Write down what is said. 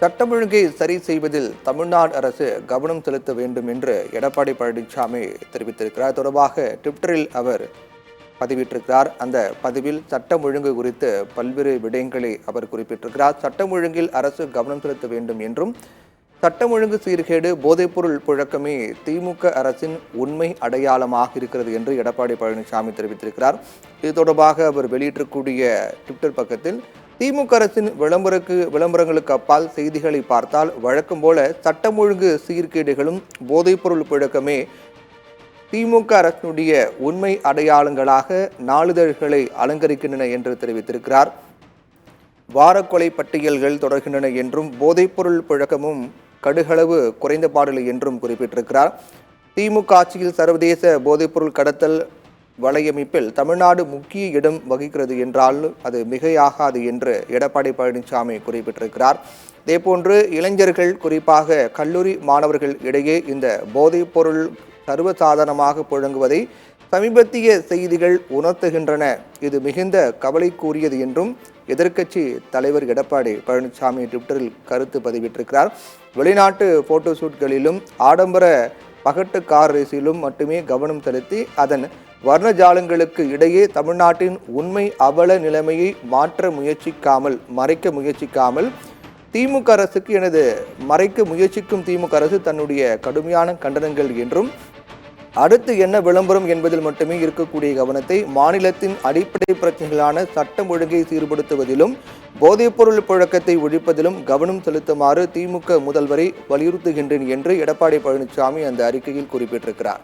சட்டம் ஒழுங்கை சரி செய்வதில் தமிழ்நாடு அரசு கவனம் செலுத்த வேண்டும் என்று எடப்பாடி பழனிசாமி தெரிவித்திருக்கிறார். தொடர்பாக ட்விட்டரில் அவர் பதிவிட்டிருக்கிறார். அந்த பதிவில் சட்டம் ஒழுங்கு குறித்து பல்வேறு விடயங்களை அவர் குறிப்பிட்டிருக்கிறார். சட்டம் ஒழுங்கில் அரசு கவனம் செலுத்த வேண்டும் என்றும், சட்டம் ஒழுங்கு சீர்கேடு, போதைப்பொருள் புழக்கமே திமுக அரசின் உண்மை அடையாளமாக இருக்கிறது என்று எடப்பாடி பழனிசாமி தெரிவித்திருக்கிறார். இது தொடர்பாக அவர் வெளியிட்டிருக்கூடிய ட்விட்டர் பக்கத்தில், திமுக அரசின் விளம்பரங்களுக்கு அப்பால் செய்திகளை பார்த்தால் வழக்கம் போல சட்டம் ஒழுங்கு சீர்கேடுகளும் போதைப்பொருள் புழக்கமே திமுக அரசினுடைய உண்மை அடையாளங்களாக நாளிதழ்களை அலங்கரிக்கின்றன என்று தெரிவித்திருக்கிறார். வாரக்கொலை பட்டியல்கள் தொடர்கின்றன என்றும், போதைப்பொருள் புழக்கமும் கடுகளவு குறைந்தபாடில்லை என்றும் குறிப்பிட்டிருக்கிறார். திமுக ஆட்சியில் சர்வதேச போதைப்பொருள் கடத்தல் வலையமைப்பில் தமிழ்நாடு முக்கிய இடம் வகிக்கிறது என்றால் அது மிகையாகாது என்று எடப்பாடி பழனிசாமி குறிப்பிட்டிருக்கிறார். இதேபோன்று இளைஞர்கள், குறிப்பாக கல்லூரி மாணவர்கள் இடையே இந்த போதைப் பொருள் சர்வசாதாரணமாக புழங்குவதை சமீபத்திய செய்திகள் உணர்த்துகின்றன. இது மிகுந்த கவலைக்குரியது என்றும் எதிர்க்கட்சி தலைவர் எடப்பாடி பழனிசாமி ட்விட்டரில் கருத்து பதிவிட்டிருக்கிறார். வெளிநாட்டு போட்டோஷூட்களிலும் ஆடம்பர பகட்டு கார் ரேஸிலும் மட்டுமே கவனம் செலுத்தி அதன் வர்ணஜாலங்களுக்கு இடையே தமிழ்நாட்டின் உண்மை அவல நிலைமையை மறைக்க முயற்சிக்காமல் திமுக அரசுக்கு மறைக்க முயற்சிக்கும் திமுக அரசு தன்னுடைய கடுமையான கண்டனங்கள் என்றும், அடுத்து என்ன விளம்பரம் என்பதில் மட்டுமே இருக்கக்கூடிய கவனத்தை மாநிலத்தின் அடிப்படை பிரச்சனைகளான சட்டம் ஒழுங்கை சீர்படுத்துவதிலும் போதைப்பொருள் புழக்கத்தை ஒழிப்பதிலும் கவனம் செலுத்துமாறு திமுக முதல்வரை வலியுறுத்துகின்றேன் என்று எடப்பாடி பழனிசாமி அந்த அறிக்கையில் குறிப்பிட்டிருக்கிறார்.